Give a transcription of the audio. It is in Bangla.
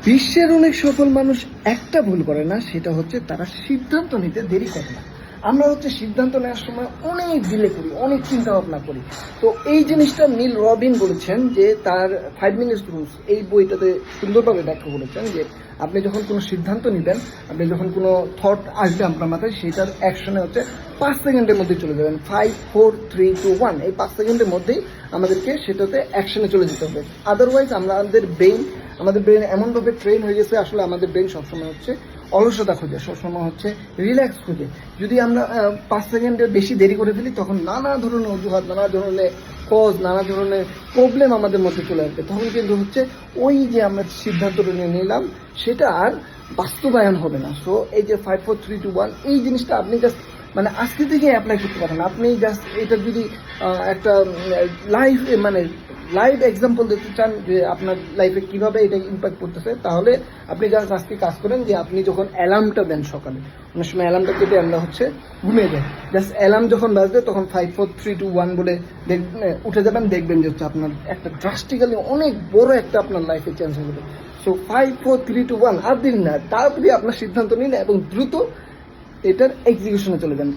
বিশ্বের অনেক সফল মানুষ একটা ভুল করে না, সেটা হচ্ছে তারা সিদ্ধান্ত নিতে দেরি করে না। আমরা হচ্ছে সিদ্ধান্ত নেওয়ার সময় অনেক ডিলে করি, অনেক চিন্তা ভাবনা করি। তো এই জিনিসটা নীল রবিন বলেছেন যে তার 5 মিনিটস রুলস এই বইটাতে সুন্দরভাবে ব্যাখ্যা করেছেন যে আপনি যখন কোনো সিদ্ধান্ত নেবেন, আপনি যখন কোনো থট আসবে আপনার মাথায়, সেটার অ্যাকশনে হচ্ছে 5 সেকেন্ডের মধ্যে চলে যাবেন। 5, 4, 3, 2, 1 এই 5 সেকেন্ডের মধ্যেই আমাদেরকে সেটাতে অ্যাকশনে চলে যেতে হবে। আদারওয়াইজ আমাদের ব্রেন এমনভাবে ট্রেন হয়ে গেছে, আসলে আমাদের ব্রেন সবসময় হচ্ছে অলসতা খোঁজে, সবসময় হচ্ছে রিল্যাক্স খোঁজে। যদি আমরা 5 সেকেন্ডের বেশি দেরি করে ফেলি, তখন নানা ধরনের অজুহাত, নানা ধরনের কজ, নানা ধরনের প্রবলেম আমাদের মধ্যে চলে আসবে। তখন কিন্তু হচ্ছে ওই যে আমরা সিদ্ধান্তটা নিয়ে নিলাম, সেটা আর বাস্তবায়ন হবে না। সো এই যে 5, 4, 3, 2, 1 এই জিনিসটা আপনি জাস্ট মানে আজকে থেকে অ্যাপ্লাই করতে পারেন। আপনি জাস্ট এটা যদি একটা লাইভ এক্সাম্পল দেখতে চান যে আপনার লাইফে কিভাবে এটা ইম্প্যাক্ট করতেছে, তাহলে আপনি জাস্ট আজকে কাজ করেন যে আপনি যখন অ্যালার্মটা দেন সকালে, অনেক সময় অ্যালার্মটা কেটে আমরা হচ্ছে ঘুমিয়ে যাই, জাস্ট অ্যালার্ম যখন বাজবে তখন 5, 4, 3, 2, 1 বলে উঠে যাবেন, দেখবেন যে হচ্ছে আপনার একটা ড্রাস্টিক্যালি অনেক বড় একটা আপনার লাইফে চেঞ্জ হয়ে যাবে। সো 5, 4, 3, 2, 1 আর দিন না, তাড়াতাড়ি আপনার সিদ্ধান্ত নিন এবং দ্রুত এটার এক্সিকিউশনে চলে যান।